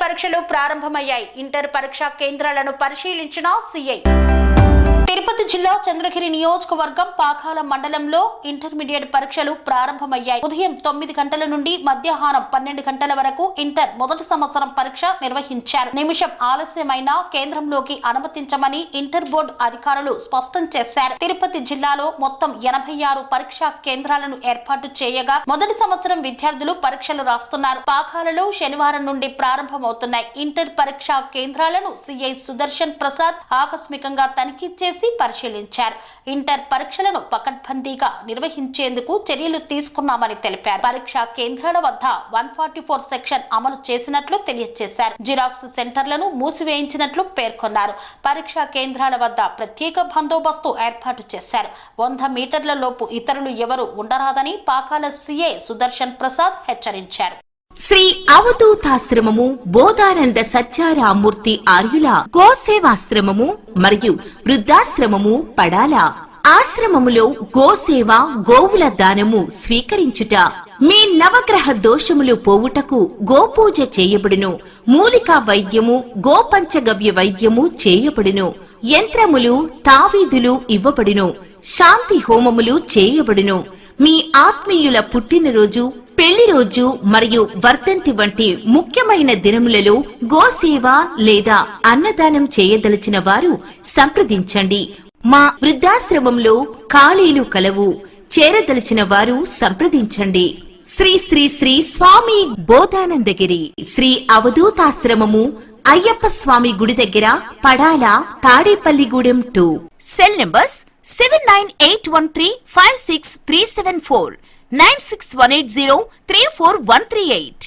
పరీక్షలు ప్రారంభమయ్యాయి. ఇంటర్ పరీక్షా కేంద్రాలను పరిశీలించిన సీఐ. తిరుపతి జిల్లా చంద్రగిరి నియోజకవర్గం పాకాల మండలంలో ఇంటర్మీడియట్ పరీక్షలు ప్రారంభమయ్యాయి. ఉదయం 9 గంటల నుండి మధ్యాహ్నం 12 గంటల వరకు ఇంటర్ మొదటి సంవత్సరం పరీక్ష నిర్వహించారు. నిమిషం ఆలస్యమైనా కేంద్రంలోకి అనుమతించమని ఇంటర్ బోర్డు అధికారులు స్పష్టం చేశారు. తిరుపతి జిల్లాలో మొత్తం 86 పరీక్షా కేంద్రాలను ఏర్పాటు చేయగా మొదటి సంవత్సరం విద్యార్థులు పరీక్షలు రాస్తున్నారు. పాకాలలో శనివారం నుండి ప్రారంభమవుతున్నాయి. ఇంటర్ పరీక్షా కేంద్రాలను సిఐ సుదర్శన్ ప్రసాద్ ఆకస్మికంగా తనిఖీ చేసి పరిశీలించారు. ఇంటర్ పరీక్షలను పకడ్బందీగా నిర్వహించేందుకు చర్యలు తీసుకున్నామని తెలిపారు. పరీక్షా కేంద్రాల వద్ద 144 సెక్షన్ అమలు చేసినట్లు తెలియజేశారు. జిరాక్స్ సెంటర్లను మూసివేయించినట్లు పేర్కొన్నారు. పరీక్షా కేంద్రాల వద్ద ప్రత్యేక బందోబస్తు ఏర్పాటు చేశారు. 100 మీటర్ల లోపు ఇతరులు ఎవరు ఉండరాదని పాకాల సిఐ సుదర్శన్ ప్రసాద్ హెచ్చరించారు. శ్రీ అవధూతాశ్రమము బోధానంద సత్యారామూర్తి ఆర్యుల గోసేవాశ్రమము మరియు వృద్ధాశ్రమము పడాల. ఆశ్రమములో గోసేవ గోవుల దానము స్వీకరించుట, మీ నవగ్రహ దోషములు పోవుటకు గోపూజ చేయబడును. మూలికా వైద్యము గోపంచగవ్య వైద్యము చేయబడును. యంత్రములు తావీదులు ఇవ్వబడును. శాంతి హోమములు చేయబడును. మీ ఆత్మీయుల పుట్టినరోజు, పెళ్లి రోజు మరియు వర్ధంతి వంటి ముఖ్యమైన దినములలో గోసేవ లేదా అన్నదానం చేయదలిచిన వారు సంప్రదించండి. మా వృద్ధాశ్రమంలో ఖాళీలు కలవు. చేరదలిచిన వారు సంప్రదించండి. శ్రీ శ్రీ శ్రీ స్వామి బోధానందగిరి శ్రీ అవధూతాశ్రమము అయ్యప్ప స్వామి గుడి దగ్గర పడాల, తాడేపల్లిగూడెం 2. Cell numbers 7981356374 96180341138.